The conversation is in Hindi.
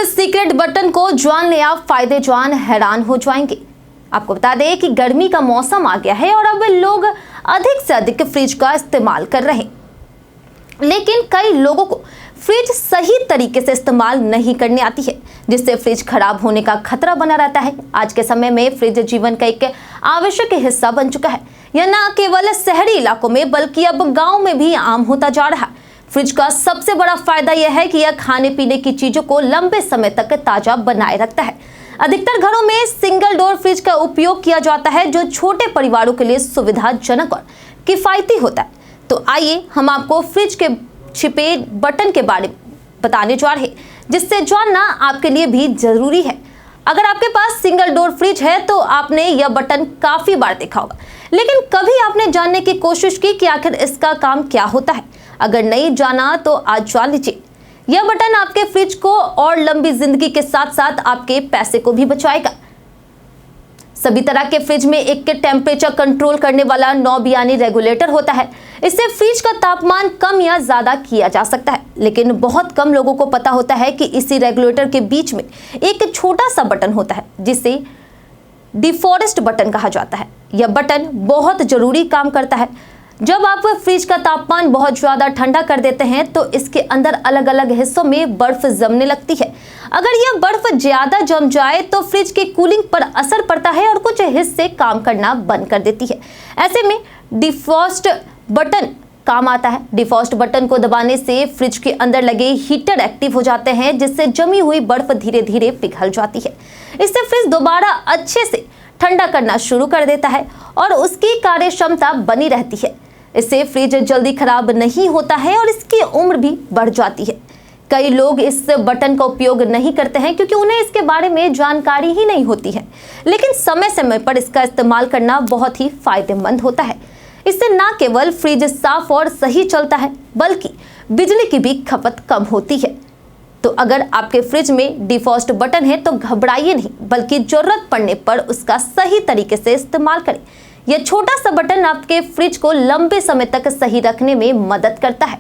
इस सीक्रेट बटन को जानने आप फायदे जान हैरान हो जाएंगे। आपको बता दें कि गर्मी का मौसम आ गया है और अब लोग अधिक से अधिक फ्रिज का इस्तेमाल कर रहे हैं, लेकिन कई लोगों को फ्रिज सही तरीके से इस्तेमाल नहीं करने आती है, जिससे फ्रिज खराब होने का खतरा बना रहता है। आज के समय में फ्रिज जीवन का एक आवश्यक हिस्सा बन चुका है। यह न केवल शहरी इलाकों में बल्कि अब गांव में भी आम होता जा रहा है। फ्रिज का सबसे बड़ा फायदा यह है कि यह खाने पीने की चीजों को लंबे समय तक ताजा बनाए रखता है। अधिकतर घरों में सिंगल डोर फ्रिज का उपयोग किया जाता है, जो छोटे परिवारों के लिए सुविधाजनक और किफायती होता है। तो आइए हम आपको फ्रिज के छिपे बटन के बारे में बताने जा रहे हैं, जिससे जानना आपके लिए भी जरूरी है। अगर आपके पास सिंगल डोर फ्रिज है तो आपने यह बटन काफी बार देखा होगा, लेकिन कभी आपने जानने की कोशिश की कि आखिर इसका काम क्या होता है? अगर नहीं जाना तो आज जान लीजिए। यह बटन आपके फ्रिज को और लंबी जिंदगी के साथ साथ आपके पैसे को भी बचाएगा। सभी तरह के फ्रिज में एक टेम्परेचर कंट्रोल करने वाला नॉब यानी रेगुलेटर होता है। इससे फ्रिज का तापमान कम या ज्यादा किया जा सकता है, लेकिन बहुत कम लोगों को पता होता है कि इसी रेगुलेटर के बीच में एक छोटा सा बटन होता है, जिसे डिफ्रॉस्ट बटन कहा जाता है। यह बटन बहुत जरूरी काम करता है। जब आप फ्रिज का तापमान बहुत ज्यादा ठंडा कर देते हैं तो इसके अंदर अलग अलग हिस्सों में बर्फ जमने लगती है। अगर यह बर्फ ज्यादा जम जाए तो फ्रिज के कूलिंग पर असर पड़ता है और कुछ हिस्से काम करना बंद कर देती है। ऐसे में डिफ्रॉस्ट बटन काम आता है। डिफ्रॉस्ट बटन को दबाने से फ्रिज के अंदर लगे हीटर एक्टिव हो जाते हैं, जिससे जमी हुई बर्फ धीरे धीरे पिघल जाती है। इससे फ्रिज दोबारा अच्छे से ठंडा करना शुरू कर देता है और उसकी कार्य क्षमता बनी रहती है। इससे फ्रिज जल्दी खराब नहीं होता है और इसकी उम्र भी बढ़ जाती है। कई लोग इस बटन का उपयोग नहीं करते हैं क्योंकि उन्हें इसके बारे में जानकारी ही नहीं होती है, लेकिन समय समय पर इसका इस्तेमाल करना बहुत ही फायदेमंद होता है। इससे न केवल फ्रिज साफ और सही चलता है, बल्कि बिजली की भी खपत कम होती है। तो अगर आपके फ्रिज में डिफ्रॉस्ट बटन है तो घबराइए नहीं, बल्कि जरूरत पड़ने पर उसका सही तरीके से इस्तेमाल करें। यह छोटा सा बटन आपके फ्रिज को लंबे समय तक सही रखने में मदद करता है।